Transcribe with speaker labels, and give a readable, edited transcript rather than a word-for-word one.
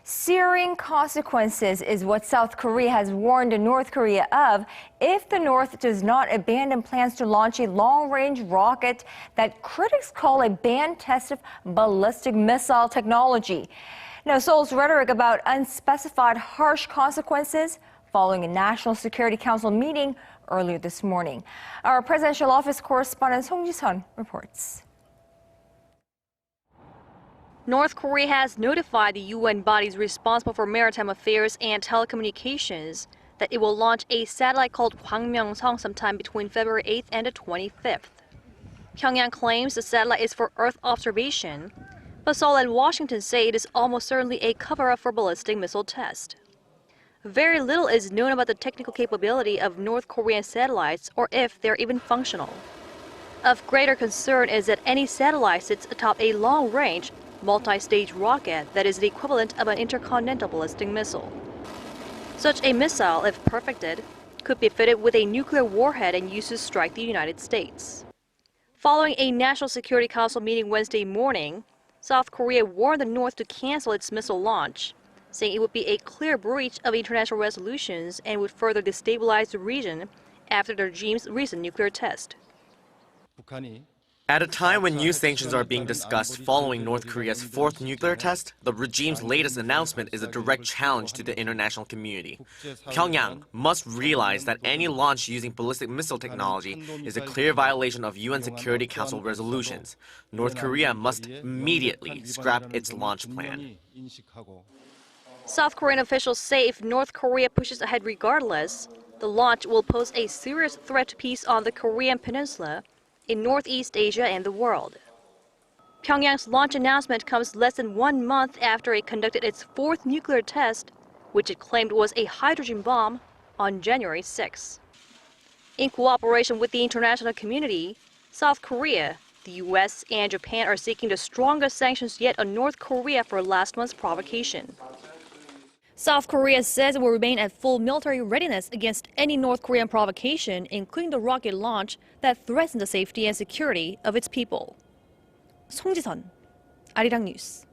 Speaker 1: Searing consequences is what South Korea has warned North Korea of if the North does not abandon plans to launch a long-range rocket that critics call a banned test of ballistic missile technology. Now, Seoul's rhetoric about unspecified harsh consequences following a National Security Council meeting earlier this morning. Our presidential office correspondent Song Ji-sun reports.
Speaker 2: North Korea has notified the UN bodies responsible for maritime affairs and telecommunications that it will launch a satellite called Kwangmyongsong sometime between February 8th and the 25th. Pyongyang claims the satellite is for Earth observation, but Seoul and Washington say it is almost certainly a cover-up for ballistic missile test. Very little is known about the technical capability of North Korean satellites or if they're even functional. Of greater concern is that any satellite sits atop a long-range, multi-stage rocket that is the equivalent of an intercontinental ballistic missile. Such a missile, if perfected, could be fitted with a nuclear warhead and used to strike the United States. Following a National Security Council meeting Wednesday morning, South Korea warned the North to cancel its missile launch, saying it would be a clear breach of international resolutions and would further destabilize the region after the regime's recent nuclear test.
Speaker 3: At a time when new sanctions are being discussed following North Korea's fourth nuclear test, the regime's latest announcement is a direct challenge to the international community. Pyongyang must realize that any launch using ballistic missile technology is a clear violation of UN Security Council resolutions. North Korea must immediately scrap its launch plan.
Speaker 2: South Korean officials say if North Korea pushes ahead regardless, the launch will pose a serious threat to peace on the Korean peninsula, in Northeast Asia and the world. Pyongyang's launch announcement comes less than 1 month after it conducted its fourth nuclear test, which it claimed was a hydrogen bomb, on January 6. In cooperation with the international community, South Korea, the US, and Japan are seeking the strongest sanctions yet on North Korea for last month's provocation. South Korea says it will remain at full military readiness against any North Korean provocation, including the rocket launch that threatens the safety and security of its people. Song Ji-sun, Arirang News.